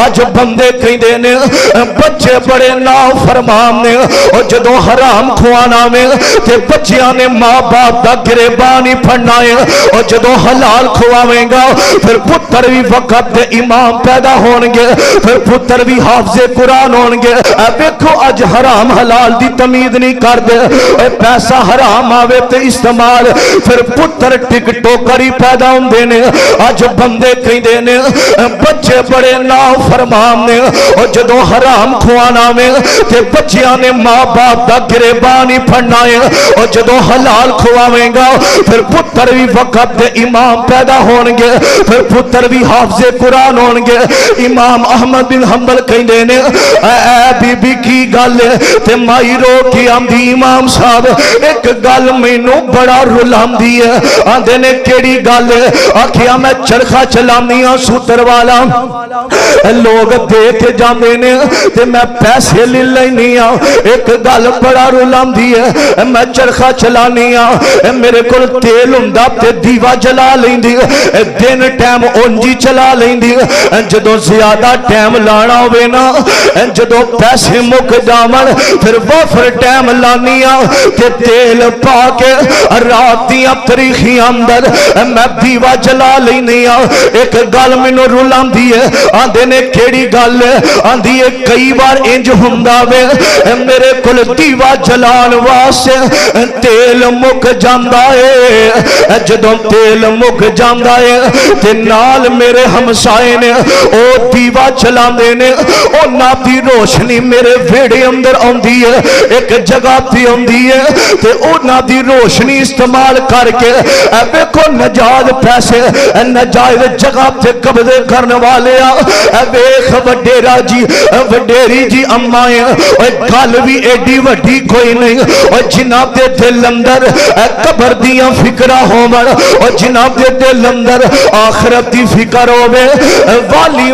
اج بندے کہندے نے بچے بڑے نافرمان نے، اور جدوں حرام کھوانا میں تے بچیاں نے ماں باپ دا گریبان ہی پھڑنا ہے، اور جدوں حلال کھواویں گا پھر پتر بھی وقت دے امام پیدا ہونگے، پھر پتر بھی حافظ قرآن ہونگے۔ اے دیکھو اج حرام حلال دی تمید نہیں کر دے، اے پیسہ حرام آوے تے استعمال، پھر پتر ٹک ٹوکر ہی پیدا ہوندے نے۔ اج بندے کہندے نے بچے بڑے نافرمان نے، اور جدوں حرام کھوانا میں تے بچیاں نے ماں باپ دا گریبان ہی پھڑنا ہے، اور جدوں حلال کھواویں گا پھر پتر بھی وقت دے امام پیدا ہونگے، پھر پتر بھی حافظ قرآن ہونگے۔ امام احمد بن حنبل کہندے نے اے بی بی کی گل تے مائی رو کی آمدی امام صاحب ایک گل مینوں بڑا رلاندی ہے۔ آندے نے کیڑی گل؟ آکھیا میں چرخا چلانی ہاں سوتر والا، لوگ دیکھ جاندے نے تے میں پیسے لے لینی ہاں، ایک گل بڑا رلاندی ہے، میں چرخا چلانی ہاں، میرے کول تیل ہوندا تے دیوا جلا لیندی، دن ٹائم اونجی چلا لیندی، جدوں زیادہ ٹائم لانا ہوئے نا، جدوں پیسے مک جاون پھر وفر ٹائم لانی ہاں تے تیل پا کے رات دیاں تریخیاں اندر میں دیوا جلا لینی ہاں۔ ایک گل مینوں رلاندی ہے، آندے نے کیڑی گل ہے؟ آندی ہے کئی بار انج ہوندا وے میرے کول دیوا جلان واسطے تیل مک جاندا ہے، جدوں تیل مک جاندا ہے تے نال میرے ہمسائے نے او دیوا چلاندے نے، انہاں دی روشنی میرے ویڑے اندر آندی ہے، ایک جگہ تے آندی ہے تے انہاں دی روشنی استعمال کر کے ویکھو نجائز پیسے نجائز جگہ تے قبضے کرنے والے ویکھ وڈیرا جی وڈیری جی امائیں گل بھی ایڈی وڈی کوئی نہیں، اور جناب دے دل اندر قبر دیاں فکرہ ہون، اور جناب دے دل اندر آخرت دی فکر ہوے والی